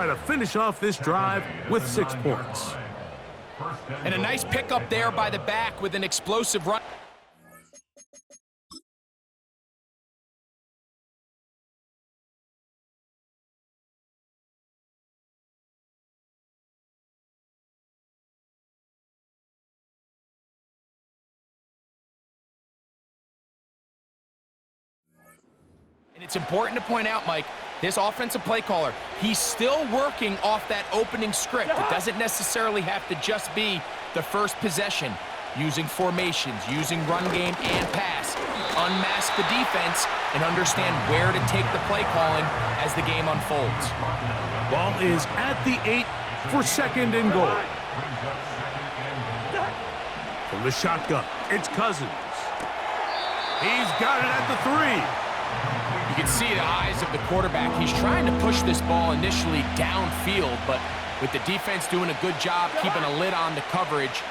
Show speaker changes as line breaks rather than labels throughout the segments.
try to finish off this drive with 6 points.
And a nice pickup there by the back with an explosive run. And it's important to point out, Mike, this offensive play caller, he's still working off that opening script. It doesn't necessarily have to just be the first possession. Using formations, using run game and pass. Unmask the defense and understand where to take the play calling as the game unfolds.
Ball is at the 8 for 2nd and goal. From the shotgun, it's Cousins. He's got it at the 3.
You can see the eyes of the quarterback. He's trying to push this ball initially downfield, but with the defense doing a good job keeping a lid on the coverage,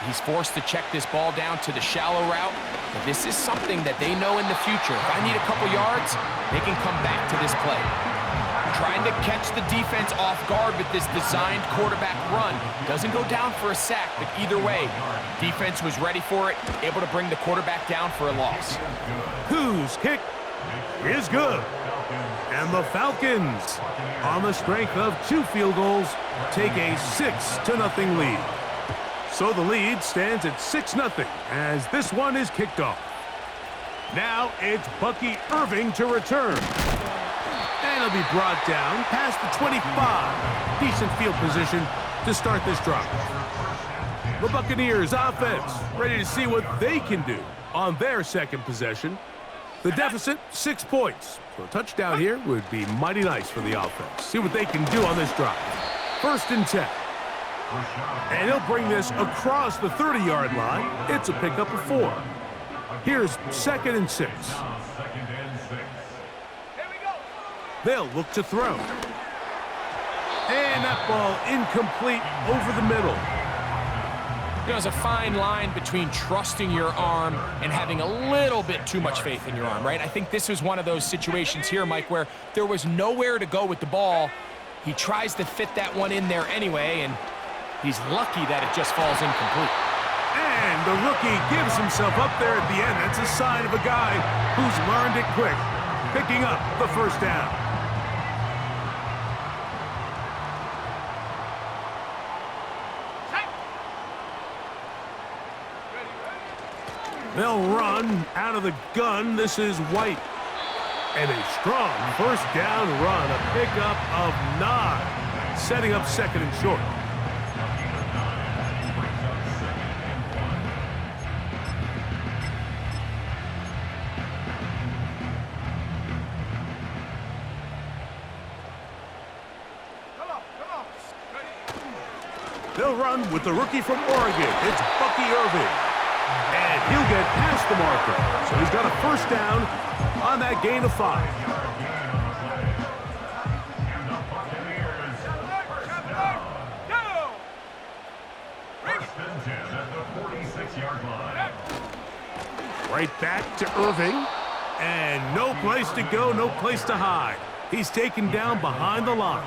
he's forced to check this ball down to the shallow route. But this is something that they know in the future. If I need a couple yards, they can come back to this play. Trying to catch the defense off guard with this designed quarterback run. Doesn't go down for a sack, but either way, defense was ready for it, able to bring the quarterback down for a loss.
Whose kick is good. And the Falcons, on the strength of 2 field goals, take a 6-0 lead. So the lead stands at 6-0 as this one is kicked off. Now it's Bucky Irving to return. And he'll be brought down past the 25. Decent field position to start this drive. The Buccaneers offense ready to see what they can do on their second possession. The deficit, 6 points. So a touchdown here would be mighty nice for the offense. See what they can do on this drive. 1st and 10. And he'll bring this across the 30-yard line. It's a pickup of 4. Here's 2nd and 6. They'll look to throw. And that ball incomplete over the middle.
There's a fine line between trusting your arm and having a little bit too much faith in your arm, right? I think this was one of those situations here, Mike, where there was nowhere to go with the ball. He tries to fit that one in there anyway, and he's lucky that it just falls incomplete.
And the rookie gives himself up there at the end. That's a sign of a guy who's learned it quick, picking up the 1st down. They'll run out of the gun. This is White. And a strong 1st down run, a pickup of 9, setting up 2nd and short. They'll run with the rookie from Oregon. It's Bucky Irving. And he'll get past the marker. So he's got a 1st down on that gain of 5. Right back to Irving. And no place to go, no place to hide. He's taken down behind the line.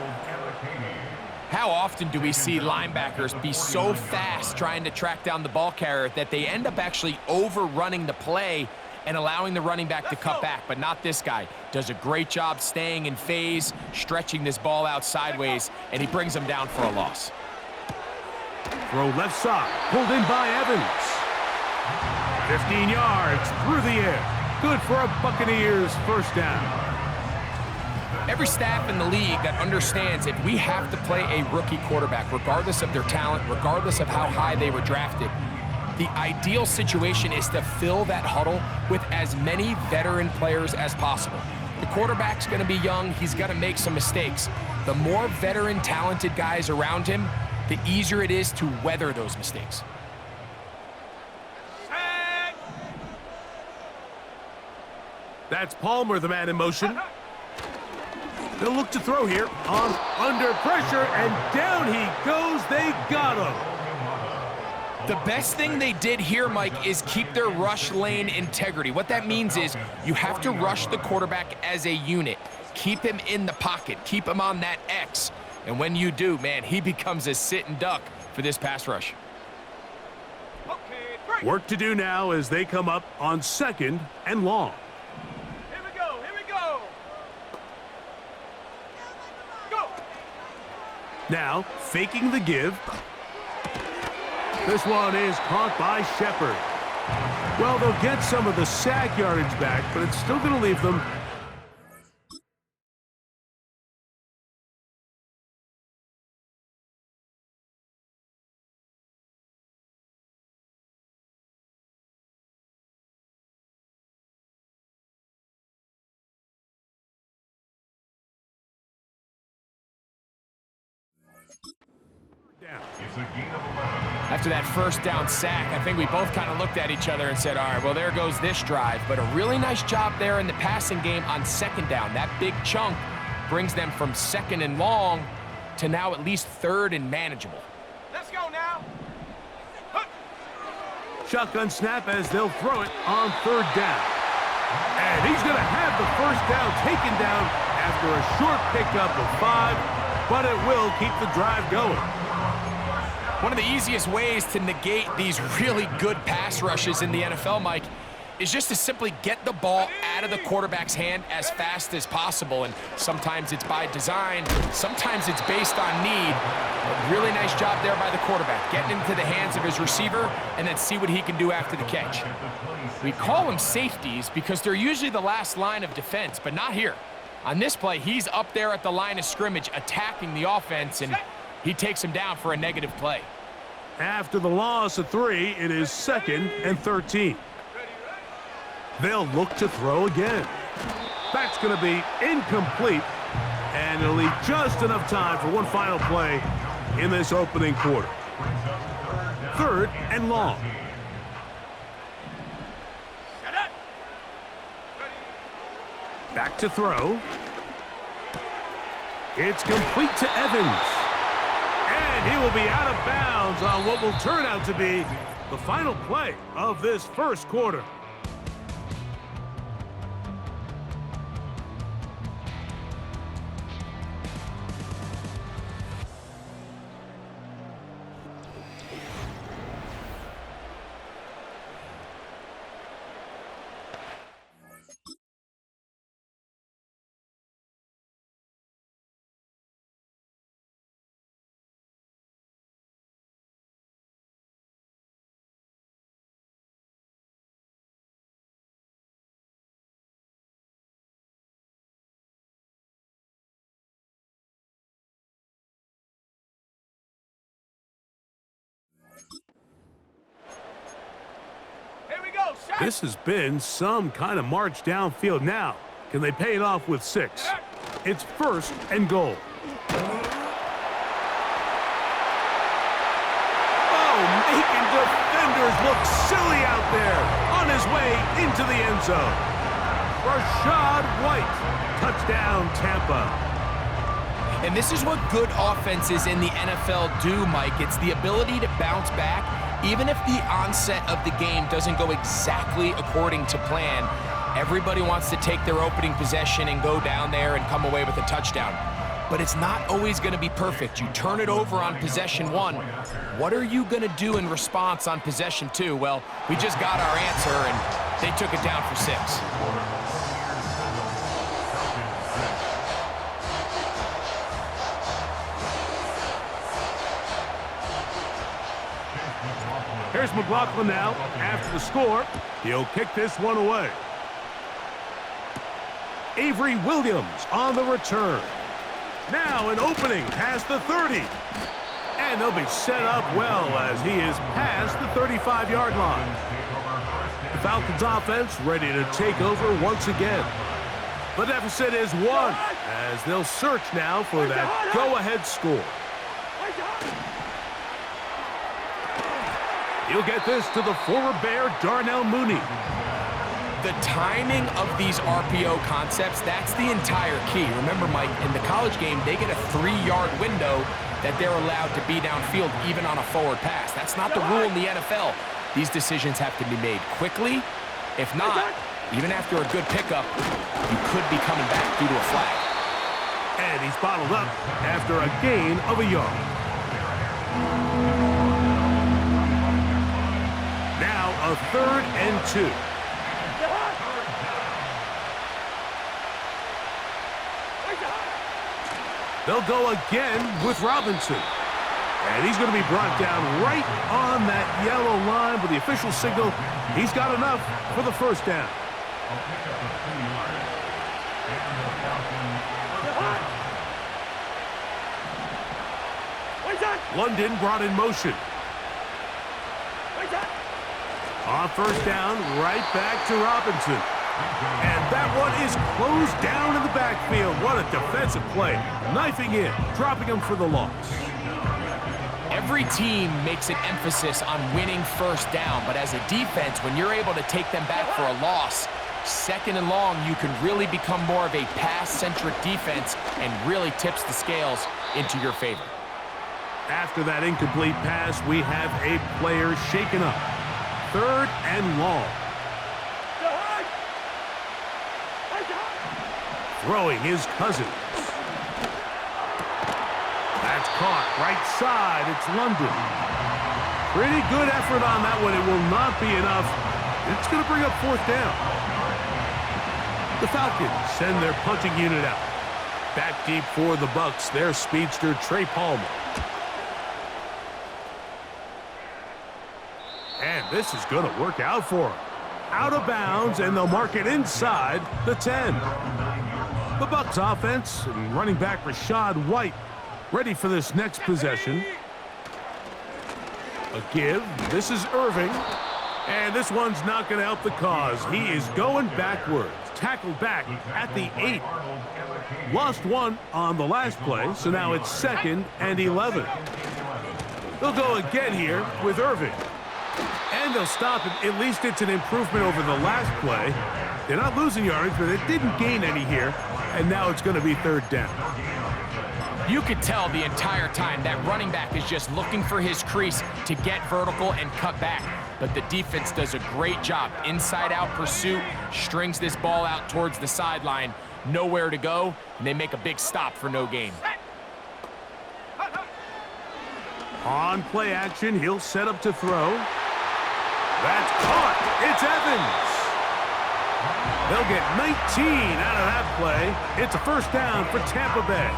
How often do we see linebackers be so fast trying to track down the ball carrier that they end up actually overrunning the play and allowing the running back to cut back? But not this guy. Does a great job staying in phase, stretching this ball out sideways, and he brings him down for a loss.
Throw left side, pulled in by Evans. 15 yards through the air. Good for a Buccaneers 1st down.
Every staff in the league that understands if we have to play a rookie quarterback, regardless of their talent, regardless of how high they were drafted, the ideal situation is to fill that huddle with as many veteran players as possible. The quarterback's going to be young. He's going to make some mistakes. The more veteran, talented guys around him, the easier it is to weather those mistakes.
That's Palmer, the man in motion. They'll look to throw here on under pressure, and down he goes. They got him.
The best thing they did here, Mike, is keep their rush lane integrity. What that means is you have to rush the quarterback as a unit. Keep him in the pocket. Keep him on that X. And when you do, man, he becomes a sitting duck for this pass rush.
Work to do now as they come up on 2nd and long.
Here we go, here we go. Go.
Now, faking the give. This one is caught by Shepard. Well, they'll get some of the sack yardage back, but it's still going to leave them.
After that first down sack, I think we both kind of looked at each other and said, all right, well, there goes this drive. But a really nice job there in the passing game on 2nd down. That big chunk brings them from 2nd and long to now at least 3rd and manageable.
Let's go now.
Shotgun snap as they'll throw it on 3rd down. And he's going to have the first down taken down after a short pickup of 5, but it will keep the drive going.
One of the easiest ways to negate these really good pass rushes in the NFL, Mike, is just to simply get the ball out of the quarterback's hand as fast as possible. And sometimes it's by design, sometimes it's based on need. A really nice job there by the quarterback, getting into the hands of his receiver and then see what he can do after the catch. We call them safeties because they're usually the last line of defense, but not here. On this play, he's up there at the line of scrimmage attacking the offense, and he takes him down for a negative play.
After the loss of 3, it is 2nd and 13. They'll look to throw again. That's going to be incomplete, and it'll leave just enough time for one final play in this opening quarter. 3rd and long. Back to throw. It's complete to Evans. And he will be out of bounds on what will turn out to be the final play of this first quarter. This has been some kind of march downfield. Now, can they pay it off with 6? It's 1st and goal. Oh, making defenders look silly out there on his way into the end zone. Rashad White, touchdown Tampa.
And this is what good offenses in the NFL do, Mike. It's the ability to bounce back, even if the onset of the game doesn't go exactly according to plan. Everybody wants to take their opening possession and go down there and come away with a touchdown. But it's not always going to be perfect. You turn it over on possession 1. What are you going to do in response on possession 2? Well, we just got our answer, and they took it down for 6.
Here's McLaughlin now. After the score, he'll kick this one away. Avery Williams on the return. Now an opening past the 30. And they'll be set up well as he is past the 35-yard line. The Falcons offense ready to take over once again. The deficit is 1 as they'll search now for that go-ahead score. He'll get this to the former Bear, Darnell Mooney.
The timing of these RPO concepts, that's the entire key. Remember, Mike, in the college game, they get a 3-yard window that they're allowed to be downfield even on a forward pass. That's not the rule in the NFL. These decisions have to be made quickly. If not, even after a good pickup, you could be coming back due to a flag.
And he's bottled up after a gain of a yard. Now a 3rd and 2. They'll go again with Robinson. And he's going to be brought down right on that yellow line with the official signal. He's got enough for the first down. London brought in motion. On first down, right back to Robinson. And that one is closed down in the backfield. What a defensive play. Knifing in, dropping him for the loss.
Every team makes an emphasis on winning first down, but as a defense, when you're able to take them back for a loss, 2nd and long, you can really become more of a pass-centric defense and really tips the scales into your favor.
After that incomplete pass, we have a player shaken up. 3rd and long. Throwing his Cousins. That's caught right side. It's London. Pretty good effort on that one. It will not be enough. It's going to bring up 4th down. The Falcons send their punting unit out. Back deep for the Bucs, their speedster Trey Palmer. And this is going to work out for him. Out of bounds, and they'll mark it inside the 10. The Bucs offense and running back Rachaad White ready for this next possession. A give. This is Irving. And this one's not going to help the cause. He is going backwards. Tackled back at the 8. Lost one on the last play, so now it's 2nd and 11. They'll go again here with Irving. And they'll stop it. At least it's an improvement over the last play. They're not losing yards, but it didn't gain any here. And now it's going to be 3rd down.
You could tell the entire time that running back is just looking for his crease to get vertical and cut back. But the defense does a great job. Inside-out pursuit, strings this ball out towards the sideline. Nowhere to go, and they make a big stop for no gain.
On play action, he'll set up to throw. That's caught. It's Evans. They'll get 19 out of that play. It's a 1st down for Tampa Bay.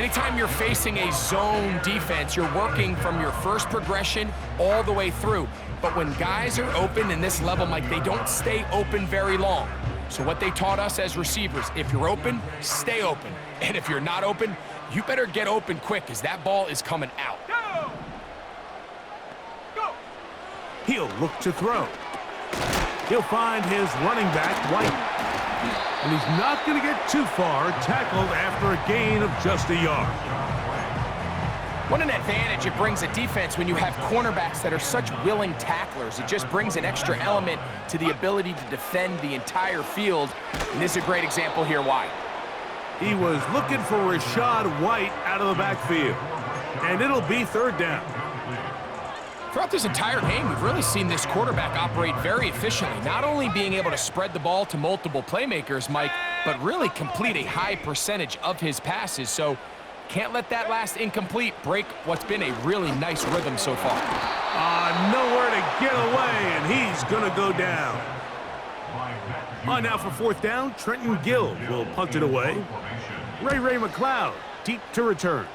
Anytime you're facing a zone defense, you're working from your first progression all the way through. But when guys are open in this level, Mike, they don't stay open very long. So what they taught us as receivers, if you're open, stay open. And if you're not open, you better get open quick because that ball is coming out.
Go!
He'll look to throw. He'll find his running back, White. And he's not going to get too far, tackled after a gain of just a yard.
What an advantage it brings a defense when you have cornerbacks that are such willing tacklers. It just brings an extra element to the ability to defend the entire field. And this is a great example here why.
He was looking for Rachaad White out of the backfield. And it'll be 3rd down.
Throughout this entire game, we've really seen this quarterback operate very efficiently, not only being able to spread the ball to multiple playmakers, Mike, but really complete a high percentage of his passes. So can't let that last incomplete break what's been a really nice rhythm so far.
Nowhere to get away, and he's going to go down. On now for 4th down, Trenton Gill will punt it away. Ray McLeod deep to return.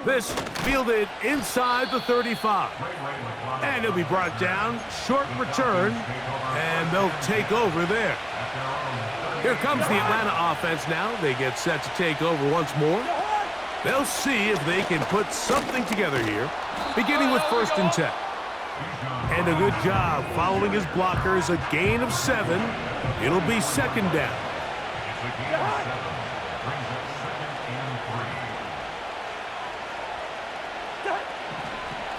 This fielded inside the 35. And he'll be brought down. Short return. And they'll take over there. Here comes the Atlanta offense now. They get set to take over once more. They'll see if they can put something together here. Beginning with 1st and 10. And a good job following his blockers. A gain of 7. It'll be 2nd down.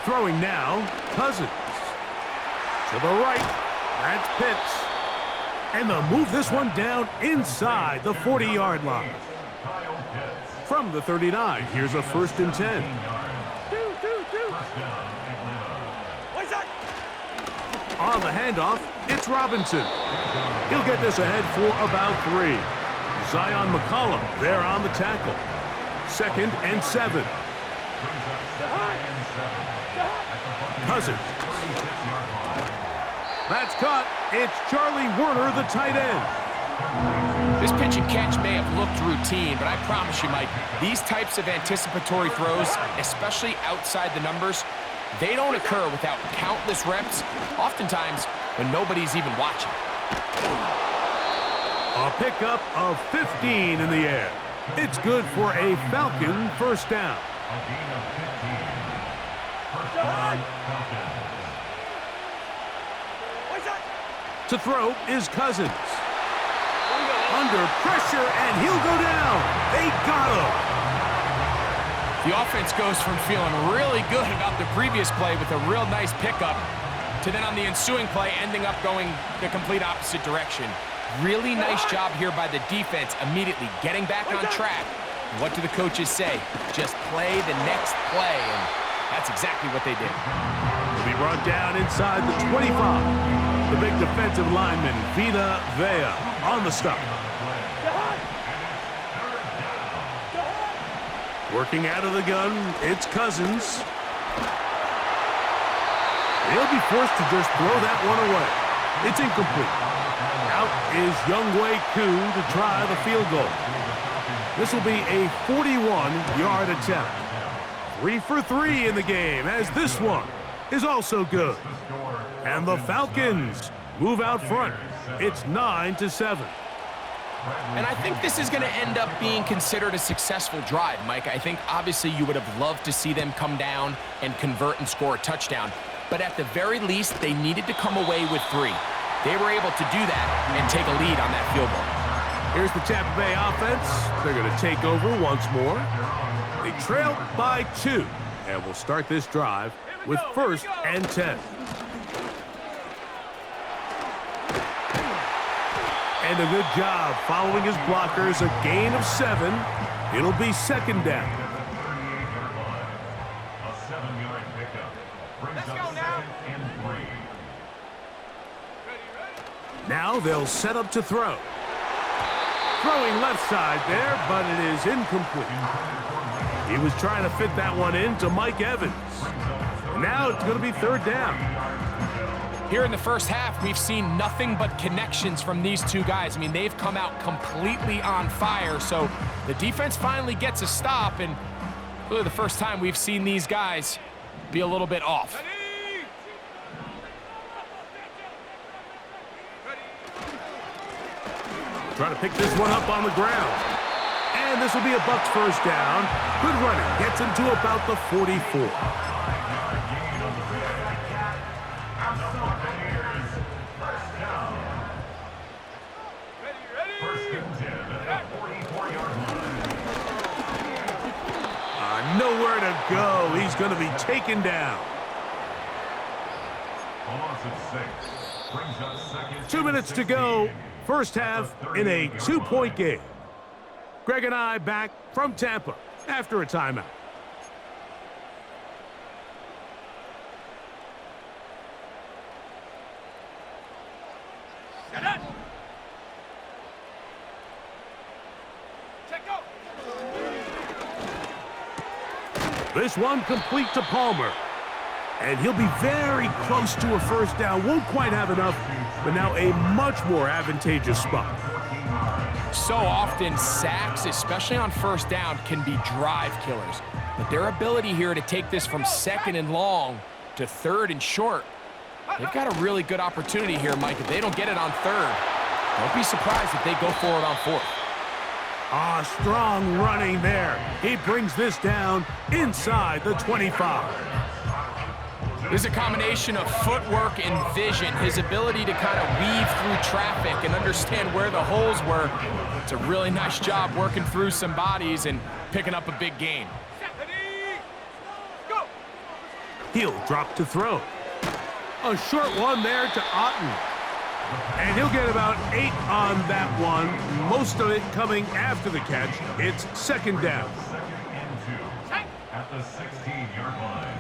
Throwing now, Cousins. To the right, that's Pitts. And they'll move this one down inside the 40-yard line. From the 39, here's a 1st and 10. On the handoff, it's Robinson. He'll get this ahead for about 3. Zion McCollum there on the tackle. 2nd and 7. Cousins. That's caught. It's Charlie Werner, the tight end.
This pitch and catch may have looked routine, but I promise you, Mike, these types of anticipatory throws, especially outside the numbers, they don't occur without countless reps, oftentimes when nobody's even watching.
A pickup of 15 in the air. It's good for a Falcon first down. To throw is Cousins. Under pressure, and he'll go down. They got him.
The offense goes from feeling really good about the previous play with a real nice pickup to then on the ensuing play ending up going the complete opposite direction. Really nice job here by the defense immediately getting back on track. What do the coaches say? Just play the next play, and that's exactly what they did.
Will be brought down inside the 25. The big defensive lineman, Vita Vea, on the stop. Working out of the gun, it's Cousins. He'll be forced to just throw that one away. It's incomplete. Out is Younghoe Koo to try the field goal. This will be a 41-yard attempt. 3 for 3 in the game, as this one is also good. And the Falcons move out front. It's 9-7.
And I think this is going to end up being considered a successful drive, Mike. I think obviously you would have loved to see them come down and convert and score a touchdown. But at the very least, they needed to come away with 3. They were able to do that and take a lead on that field goal.
Here's the Tampa Bay offense. They're going to take over once more. They trail by 2. And we'll start this drive with 1st and 10. And a good job following his blockers. A gain of 7. It'll be 2nd down.
A 7-yard pickup. Let's go now.
Now they'll set up to throw. Throwing left side there, but it is incomplete. He was trying to fit that one into Mike Evans. Now it's going to be 3rd down.
Here in the first half, we've seen nothing but connections from these two guys. I mean, they've come out completely on fire, so the defense finally gets a stop, and really the first time we've seen these guys be a little bit off.
Trying to pick this one up on the ground. And this will be a Bucs first down. Good running. Gets him to about the 44. Nowhere to go. He's going to be taken down. 2 minutes to go. First half in a 2-point game. Greg and I back from Tampa after a timeout. This one complete to Palmer. And he'll be very close to a first down. Won't quite have enough, but now a much more advantageous spot.
So often, sacks, especially on first down, can be drive killers. But their ability here to take this from 2nd and long to 3rd and short, they've got a really good opportunity here, Mike. If they don't get it on 3rd, don't be surprised if they go for it on 4th.
Ah, strong running there. He brings this down inside the 25.
There's a combination of footwork and vision, his ability to kind of weave through traffic and understand where the holes were. It's a really nice job working through some bodies and picking up a big gain.
He'll drop to throw. A short one there to Otten. And he'll get about 8 on that one, most of it coming after the catch. It's 2nd down.
At the 16-yard line.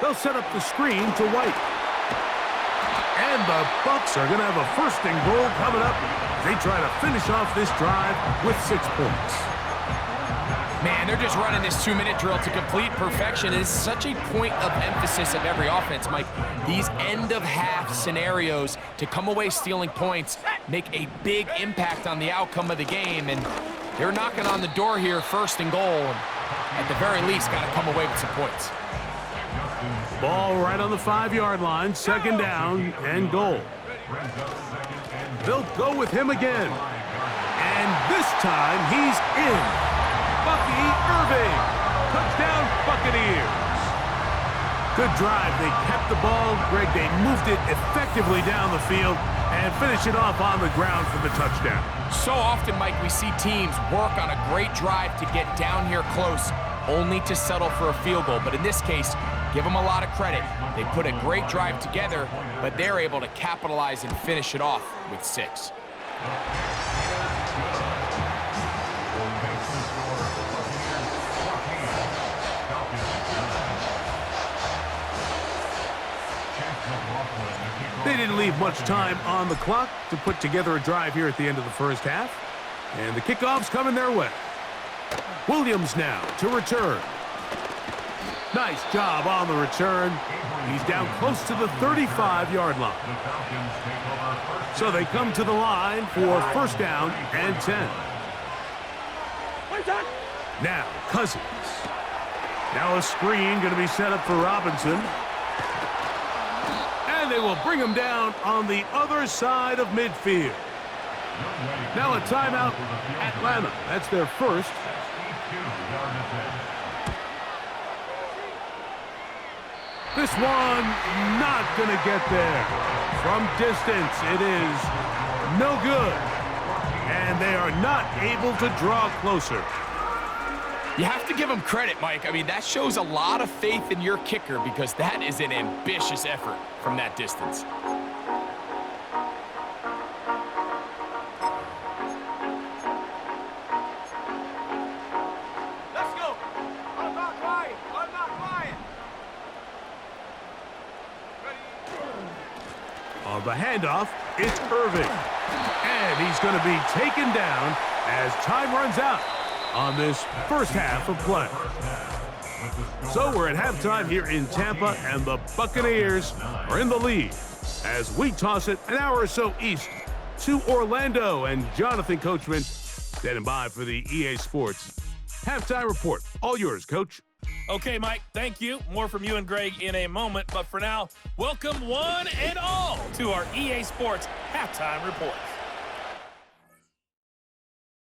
They'll set up the screen to White. And the Bucs are going to have a first and goal coming up. They try to finish off this drive with 6 points.
Man, they're just running this 2-minute drill to complete perfection. It is such a point of emphasis of every offense, Mike. These end-of-half scenarios to come away stealing points make a big impact on the outcome of the game, and they're knocking on the door here, first and goal. And at the very least, got to come away with some points.
Ball right on the 5-yard line, second down and goal. They'll go with him again. And this time, he's in. Bucky Irving. Touchdown, Buccaneers. Good drive. They kept the ball. Greg, they moved it effectively down the field and finished it off on the ground for the touchdown.
So often, Mike, we see teams work on a great drive to get down here close, only to settle for a field goal. But in this case, give them a lot of credit. They put a great drive together, but they're able to capitalize and finish it off with 6.
They didn't leave much time on the clock to put together a drive here at the end of the first half. And the kickoff's coming their way. Williams now to return. Nice job on the return. He's down close to the 35-yard line. So they come to the line for first down and 10. Now Cousins. Now a screen going to be set up for Robinson. And they will bring him down on the other side of midfield. Now a timeout, Atlanta. That's their first. This one not going to get there. From distance, it is no good. And they are not able to draw closer.
You have to give them credit, Mike. I mean, that shows a lot of faith in your kicker because that is an ambitious effort from that distance.
Let's go. I'm not lying. I'm not lying.
On the handoff, it's Irving. And he's going to be taken down as time runs out on this first half of play. So we're at halftime here in Tampa, and the Buccaneers are in the lead as we toss it an hour or so east to Orlando. And Jonathan Coachman standing by for the EA Sports halftime report. All yours, Coach.
Okay, Mike, thank you. More from you and Greg in a moment. But for now, welcome one and all to our EA Sports halftime report.